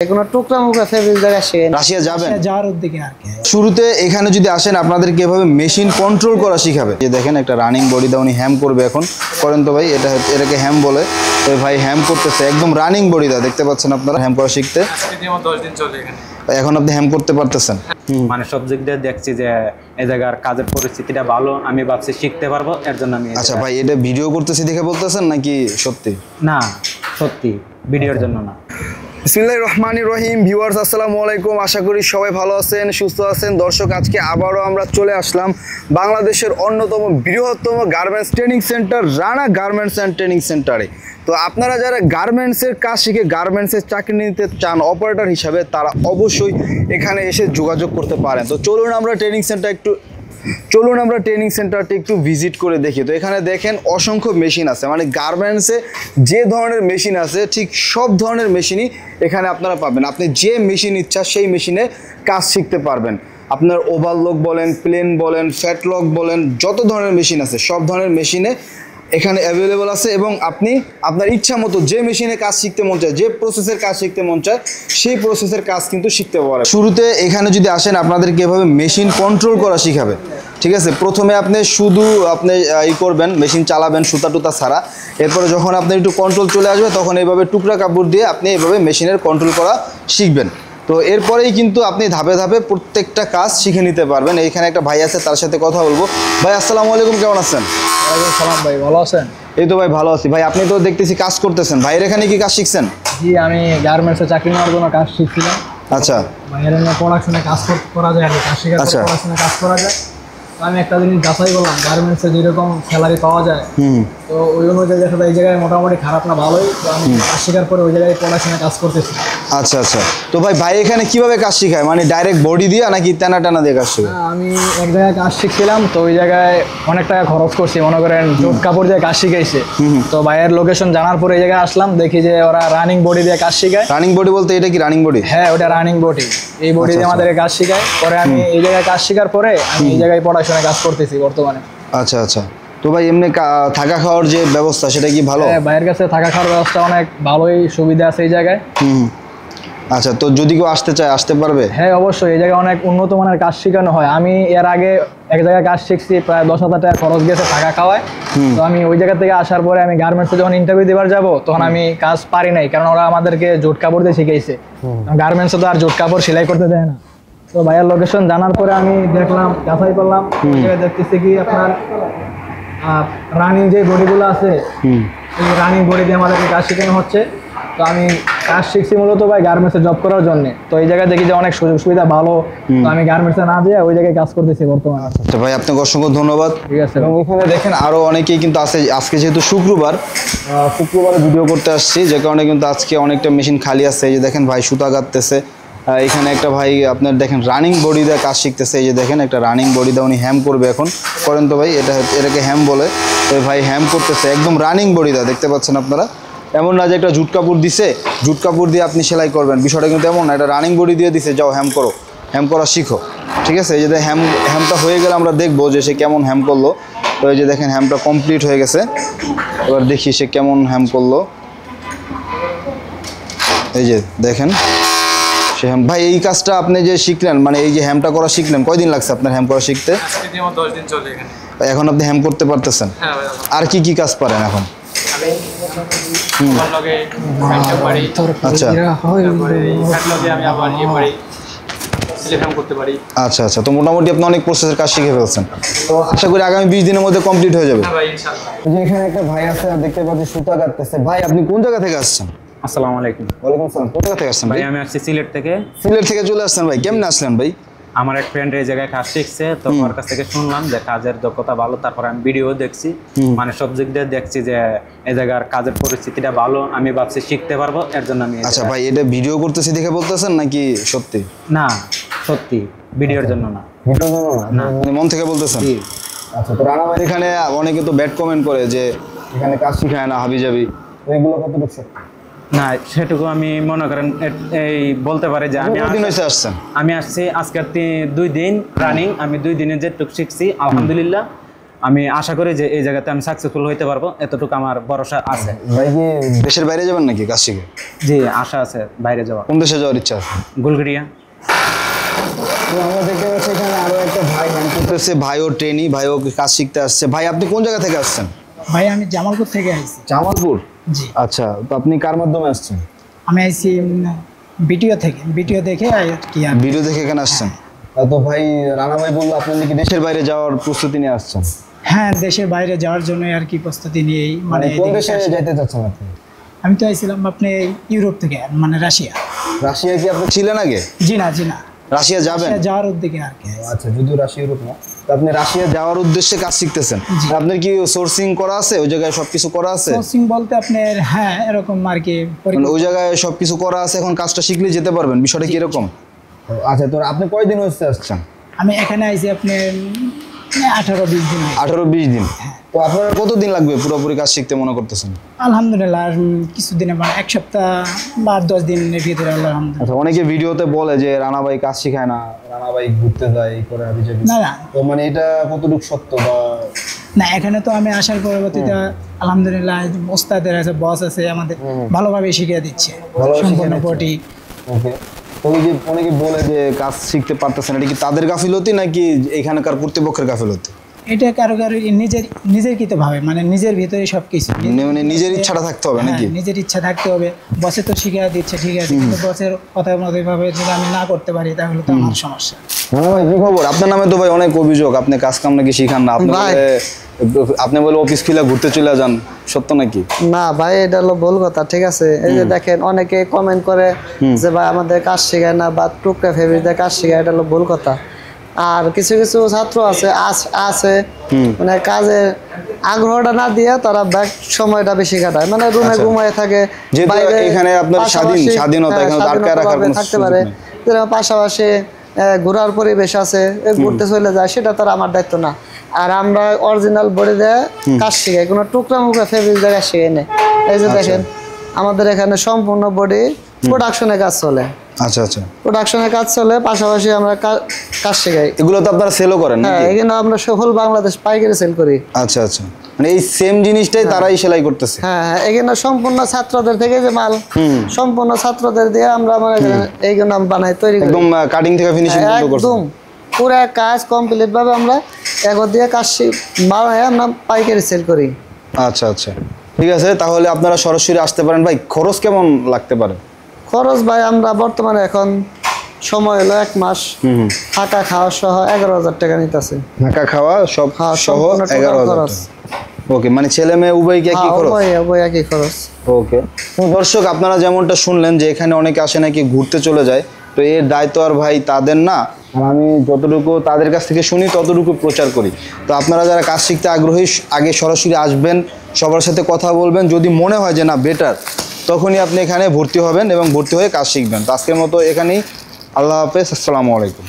কোনো টুকরা মুকরা ফেব্রিক জায়গা শেন রাশিয়া যাবেন যাওয়ার উদ্যোগে আর কি। শুরুতে এখানে যদি আসেন আপনাদেরকে এভাবে মেশিন কন্ট্রোল করা শিখাবে। যে দেখেন একটা রানিং বডি দা উনি হ্যাম করবে এখন করেন তো ভাই, এটাকে হ্যাম বলে। তো ভাই হ্যাম করতেছে একদম রানিং বডি দা, দেখতে পাচ্ছেন আপনারা হ্যাম করা শিখতে। আমার 10 দিন চলে এখানে, এখন আপনি হ্যাম করতে পারতেছেন। মানে সব দিক দিয়ে দেখছি যে এই জায়গার কাজের পরিস্থিতিটা ভালো, আমি ভাবছি শিখতে পারবো, এর জন্য আমি। আচ্ছা ভাই, এটা ভিডিও করতেছি দেখে বলতেছেন নাকি সত্যি? না সত্যি, ভিডিওর জন্য না। বিসমিল্লাহির রহমানির রহিম। ভিউয়ার্স আসসালামু আলাইকুম, আশা করি সবাই ভালো আছেন, সুস্থ আছেন। দর্শক, আজকে আবারও আমরা চলে আসলাম বাংলাদেশের অন্যতম বৃহত্তম garments training centre Rana garments and training সেন্টারে। তো আপনারা যারা গার্মেন্টসের কাজ শিখে গার্মেন্টসের চাকরি নিতে চান অপারেটর হিসাবে, তারা অবশ্যই এখানে এসে যোগাযোগ করতে পারেন। তো চলুন আমরা ট্রেনিং সেন্টারটি একটু ভিজিট করে দেখি। তো এখানে দেখেন অসংখ্য মেশিন আছে, মানে গার্মেন্টসে যে ধরনের মেশিন আছে ঠিক সব ধরনের মেশিনই এখানে আপনারা পাবেন। আপনি যে মেশিন ইচ্ছা সেই মেশিনে কাজ শিখতে পারবেন। আপনার ওভারলক বলেন, প্লেন বলেন, ফ্যাটলক বলেন, যত ধরনের মেশিন আছে সব ধরনের মেশিনে এখানে অ্যাভেলেবল আছে। এবং আপনি আপনার ইচ্ছা মতো যে মেশিনে কাজ শিখতে মন চায়, যে প্রসেসের কাজ শিখতে মন চায়, সেই প্রসেসের কাজ কিন্তু শিখতে পারেন। শুরুতে এখানে যদি আসেন আপনাদেরকে এভাবে মেশিন কন্ট্রোল করা শিখাবে। ঠিক আছে, প্রথমে আপনি শুধু করবেন, মেশিন চালাবেন সুতা টুতা ছাড়া। এরপরে যখন আপনার একটু কন্ট্রোল চলে আসবে তখন এইভাবে টুকরা কাপড় দিয়ে আপনি এইভাবে মেশিনের কন্ট্রোল করা শিখবেন। তো এরপরেই কিন্তু আপনি ধাপে ধাপে প্রত্যেকটা কাজ শিখে নিতে পারবেন। এইখানে একটা ভাই আছে, তার সাথে কথা বলবো। ভাই আসসালামু আলাইকুম, কেমন আছেন? ওয়ালাইকুম সালাম ভাই, ভালো আছেন? এই তো ভাই ভালো আছি। ভাই আপনি তো দেখতেছি কাজ করতেছেন, ভাইয়ের এখানে কি কাজ শিখছেন? জি, আমি গার্মেন্টসে চাকরি নেওয়ার জন্য কাজ শিখছিলাম। আচ্ছা, বাইরে প্রোডাকশনে কাজ করা যায়, কাজ শিখে প্রোডাকশনে কাজ করা যায়। আমি একটা জিনিস যাচাই করলাম, গার্মেন্টসে যেরকম স্যালারি পাওয়া যায়, তো ওই অনুযায়ী দেখা যায় এই জায়গায় মোটামুটি খারাপ না, ভালোই। তো আমি কাজ শেখার পরে ওই জায়গায় প্রোডাকশনে কাজ করতেছি। আচ্ছা আচ্ছা। তো ভাই এখানে কিভাবে কাজ শিখায়, মানে ডাইরেক্ট বডি দিয়ে নাকি টানা টানা দিয়ে কাজ শিখায়? আমি এক জায়গায় কাজ শিখছিলাম, তো ওই জায়গায় অনেক টাকা খরচ করছি, মনে করেন জোট কাপড় দিয়ে কাজ শিখাইছে। তো ভাইয়ের লোকেশন জানার পরে এই জায়গায় আসলাম, দেখি যে ওরা রানিং বডি দিয়ে কাজ শিখায়। রানিং বডি বলতে এটা কি রানিং বডি? হ্যাঁ, ওটা রানিং বডি। এই বডি দিয়ে আমাদের কাজ শিখায়। পরে আমি এই জায়গায় কাজ শেখার পরে আমি এই জায়গায় প্রোডাকশনে কাজ করতেছি বর্তমানে। আচ্ছা আচ্ছা। তো ভাই এমনি থাকা খাওয়ার যে ব্যবস্থা সেটা কি ভালো? হ্যাঁ, ভাইয়ের কাছে থাকা খাওয়ার ব্যবস্থা অনেক ভালোই, সুবিধা আছে এই জায়গায়। আচ্ছা, তো যদি কেউ আসতে চায় আসতে পারবে? হ্যাঁ অবশ্যই, এই জায়গায় অনেক উন্নত মানের কাজ শেখানো হয়। আমি এর আগে এক জায়গায় কাজ শিখছি, প্রায় 10,000 টাকা খরচ গেছে থাকা খাওয়ায়। তো আমি ওই জায়গা থেকে আসার পরে আমি গার্মেন্টসে যখন ইন্টারভিউ দেওয়ার যাবো তখন আমি কাজ পারি নাই, কারণ ওরা আমাদেরকে জোট কাপড় দিয়ে শিখাইছে। গার্মেন্টসে তো আর জোট কাপড় সেলাই করতে দেয় না। তো ভাইয়ের লোকেশন জানার পরে আমি দেখলাম, যাচাই করলাম, দেখতেছি কি আপনার রানিং যে বডিগুলো আছে, এই রানিং বডি দিয়ে আমাদেরকে কাজ শেখানো হচ্ছে। তো আমি কাজ শিখছি মূলত ভাই গার্মেন্টসে জব করার জন্য। তো এই জায়গায় দেখি যে অনেক সুযোগ সুবিধা ভালো, তো আমি গার্মেন্টসে না দিয়ে ওই জায়গায় কাজ করতেছি বর্তমানে। আচ্ছা ভাই, আপনাকে অসংখ্য ধন্যবাদ। ঠিক আছে। এবং এখানে দেখেন আরো অনেকেই কিন্তু আছে। আজকে যেহেতু শুক্রবারে ভিডিও করতে আসছি, যে কারণে কিন্তু আজকে অনেকটা মেশিন খালি আছে। এই যে দেখেন ভাই সুতা কাটতেছে। এখানে একটা ভাই আপনার দেখেন রানিং বডি দিয়ে কাজ শিখতেছে। এই যে দেখেন একটা রানিং বডি দা উনি হ্যাম করবে এখন করেন তো ভাই, এটাকে হ্যাম বলে। তো ভাই হ্যাম করতেছে একদম রানিং বডি দা, দেখতে পাচ্ছেন আপনারা। এমন না যে একটা জুট কাপড় দিছে, জুট কাপড় দিয়ে আপনি সেলাই করবেন, বিষয়টা কিন্তু এমন না। এটা রানিং বডি দিয়ে দিছে, যাও হ্যাম করো, হ্যাম করা শিখো। ঠিক আছে, এই যে হ্যামটা হয়ে গেলে আমরা দেখবো যে সে কেমন হ্যাম করলো। তো এই যে দেখেন হ্যামটা কমপ্লিট হয়ে গেছে। এবার দেখি সে কেমন হ্যাম করলো। এই যে দেখেন সে হ্যাম। ভাই এই কাজটা আপনি যে শিখলেন, মানে এই যে হ্যামটা করা শিখলেন, কয়দিন লাগছে আপনার হ্যাম করা শিখতে? আমার 10 দিন চলে এখানে। এখন আপনি হ্যাম করতে পারতেছেন? হ্যাঁ ভাই। আর কি কি কাজ পারেন এখন? আচ্ছা আচ্ছা আচ্ছা। তো মোটামুটি আপনি অনেক প্রসেসের কাজ শিখে ফেলছেন। তো আশা করি আগামী 20 দিনের মধ্যে কমপ্লিট হয়ে যাবে। এখানে একটা ভাই আছে, দেখতে পাচ্ছি সুতা কাটতেছে। ভাই আপনি কোন জায়গা থেকে আসছেন? আসসালামু আলাইকুম। ওয়ালাইকুম আসসালাম। কোন জায়গা থেকে আসছেন ভাই? আমি আসছি সিলেট থেকে। সিলেট থেকে চলে আসছেন ভাই, কেমনে আসলেন ভাই? আমার এক ফ্রেন্ড এই জায়গায় কাজ শিখছে, তো ওর কাছ থেকে শুনলাম যে কাজের দক্ষতা ভালো। তারপর আমি ভিডিও দেখছি, মানে সব দিক দিয়ে দেখছি যে এই জায়গার কাজের পরিস্থিতিটা ভালো, আমি ভাবছি শিখতে পারবো, এর জন্য আমি। আচ্ছা ভাই, এটা ভিডিও করতেছি দেখে বলতেছেন নাকি সত্যি? না সত্যি, ভিডিওর জন্য না। না মানে মন থেকে বলতেছেন? আচ্ছা। তো রানা ভাই এখানে অনেকে তো ব্যাড কমেন্ট করে যে এখানে কাজ শিখায় না, হাবি যাবি, এগুলো কতটুকু সত্যি? না সেটুকু আমি মনে করেন এই বলতে পারি যে আমি আসছি আজকের 2 দিন রানিং। আমি 2 দিনে যেটুকু শিখছি আলহামদুলিল্লাহ আমি আশা করি যে এই জায়গাতে আমি সাকসেসফুল হইতে পারবো, এতটুকু আমার ভরসা আছে। ভাই কি দেশের বাইরে যাবেন নাকি কাজ শিখে? জি, আশা আছে বাইরে যাওয়া। কোন দেশে যাওয়ার ইচ্ছা আছে? গুলগড়িয়া। তো আমরা দেখতে পাচ্ছি এখানে আরো একটা ভাই গান করতেছে, ভাইও ট্রেনি, ভাইও কাজ শিখতে আসছে। ভাই আপনি কোন জায়গা থেকে আসছেন? ভাই আমি জামালপুর থেকে আইছি। জামালপুর? জি। আচ্ছা, তো আপনি কার মাধ্যমে আসছেন? আমি আইছি ভিডিও দেখে আর কি আর ভিডিও দেখে এখানে আসছেন? তো ভাই রানা ভাই বললো আপনি নাকি দেশের বাইরে যাওয়ার প্রস্তুতি নিয়ে আসছেন। হ্যাঁ, দেশের বাইরে যাওয়ার জন্য আর কি প্রস্তুতি নিয়েই মানে কোন এদিকে দেশে আসা। যেতে চাচ্ছেন আপনি? আমি তো আইছিলাম আপনি ইউরোপ থেকে, মানে রাশিয়া। রাশিয়া কি আপনি ছিলেন আগে? জি না। রাশিয়া যাবেন? রাশিয়া যাওয়ার উদ্যোগে আর কি। আচ্ছা, যদিও রাশিয়া ইউরোপ না, তো আপনি রাশিয়া যাওয়ার উদ্দেশ্যে কাজ শিখতেছেন। জি। আপনার কি সোর্সিং করা আছে ওই জায়গায়, সবকিছু করা আছে? সোর্সিং বলতে আপনার হ্যাঁ এরকম আর কি মানে ওই জায়গায় সবকিছু করা আছে, এখন কাজটা শিখলে যেতে পারবেন, বিষয়টা কি এরকম? আচ্ছা, তো আপনি কয়দিন হচ্ছে আসছেন? আমি এখানে আইছি আপনার 18-20 দিন হয়েছে। 18-20 দিন। তো আপনার কতদিন লাগবে পুরোপুরি কাজ শিখতে মনে করতেছেন? আলহামদুলিল্লাহ আর কিছুদিনে, মানে 1 সপ্তাহ বা 10 দিনের ভিতরে আলহামদুলিল্লাহ। আচ্ছা, অনেকে ভিডিওতে বলে যে রানা ভাই কাজ শিখায় না, রানা ভাই ঘুরতে যায় এই করে হাবিজাবি। না। তো মানে এটা কতটুকু সত্য? বা না, এখানে তো আমি আসার পরবর্তীতে আলহামদুলিল্লাহ ওস্তাদের আছে, বস আছে, আমাদের ভালোভাবে শিখিয়ে দিচ্ছে ভালোভাবে শিখিয়ে সম্পূর্ণ দিচ্ছে। বডি। ওকে, তো ওই যে অনেকে বলে যে কাজ শিখতে পারতেছেন, এটা কি তাদের গাফিলতি নাকি এখানকার কর্তৃপক্ষের গাফিলতি? এটা কারো নিজের কিতে ভাবে, মানে নিজের ভিতরে সবকিছু, মানে নিজের ইচ্ছাটা থাকতে হবে নাকি? হ্যাঁ, নিজের ইচ্ছা থাকতে হবে। বসে তো শিখিয়ে দিচ্ছে, ঠিক আছে, কিন্তু বসের কথা মতো ভাবে যদি আমি না করতে পারি তাহলে তো আমার সমস্যা। হ্যাঁ ভাই, কি খবর? আপনার নামে তো ভাই অনেক অভিযোগ, আপনি কাজ কাম নাকি শিখান না, আপনি বলে অফিস ফিলা ঘুরতে চলে যান, সত্য নাকি? না ভাই, এটা হলো ভুল কথা, ঠিক আছে? এই যে দেখেন অনেকে কমেন্ট করে যে ভাই আমাদের কাজ শেখায় না বা টুকরা ফেব্রিকদের কাজ শেখায়, এটা হলো ভুল কথা। আর কিছু কিছু ছাত্র আছে মানে কাজের আগ্রহটা না দিয়ে তারা ব্যাক সময়টা বেশি কাটায়, মানে রুমে ঘুমায় থাকে। যেহেতু বাইরে এখানে আপনার স্বাধীনতা, এখানে আটকায় রাখার কোনো থাকতে পারে, পাশাপাশি ঘোরার পরিবেশ আছে, ঘুরতে চলে যায়, সেটা তো আর আমার দায়িত্ব না। আর আমরা অরিজিনাল বডি দিয়ে কাজ শিখাই, কোনো টুকরা মুকরা ফেব্রিক দিয়ে কাজ শিখাই না। এই যে দেখেন আমাদের এখানে সম্পূর্ণ বডি প্রোডাকশনে কাজ চলে। আচ্ছা আচ্ছা, প্রোডাকশনে কাজ চলে, পাশাপাশি আমরা কাজ শেখাই। এগুলো তো আপনারা সেলও করেন হ্যাঁ, নাকি? এখানে আমরা সকল বাংলাদেশ পাইকারি সেল করি। আচ্ছা আচ্ছা, মানে এই সেম জিনিসটাই তারাই সেলাই করতেছে? হ্যাঁ, এখানে সম্পূর্ণ ছাত্রদের থেকে যে মাল, সম্পূর্ণ ছাত্রদের দিয়ে আমরা মানে এইগুলো বানাই, তৈরি করি, একদম কাটিং থেকে ফিনিশিং পর্যন্ত করছেন? একদম পুরো কাজ কমপ্লিট ভাবে আমরা এগো দিয়ে কাজ বানাই, আমরা পাইকারি সেল করি। আচ্ছা আচ্ছা, ঠিক আছে, তাহলে আপনারা সরাসরি আসতে পারেন। ভাই খরচ কেমন লাগতে পারে? খরচ ভাই আমরা বর্তমানে এখন সময় হলো 1 মাস, থাকা খাওয়া সহ 11,000 টাকা নিতেছে। থাকা খাওয়া সব সহ 11,000 টাকা। ওকে, মানে ছেলে মেয়ে উভয় কি একই খরচ? উভয় একই খরচ। ওকে, তো দর্শক আপনারা যেমনটা শুনলেন যে এখানে অনেকে আসে নাকি ঘুরতে চলে যায়, তো এর দায়িত্ব আর ভাই তাদের না, আর আমি যতটুকু তাদের কাছ থেকে শুনি ততটুকু প্রচার করি। তো আপনারা যারা কাজ শিখতে আগ্রহী, আগে সরাসরি আসবেন, সবার সাথে কথা বলবেন, যদি মনে হয় যে না বেটার, তখনই আপনি এখানে ভর্তি হবেন এবং ভর্তি হয়ে কাজ শিখবেন। তো আজকের মতো এখানেই, আল্লাহ হাফেজ, আসসালামু আলাইকুম।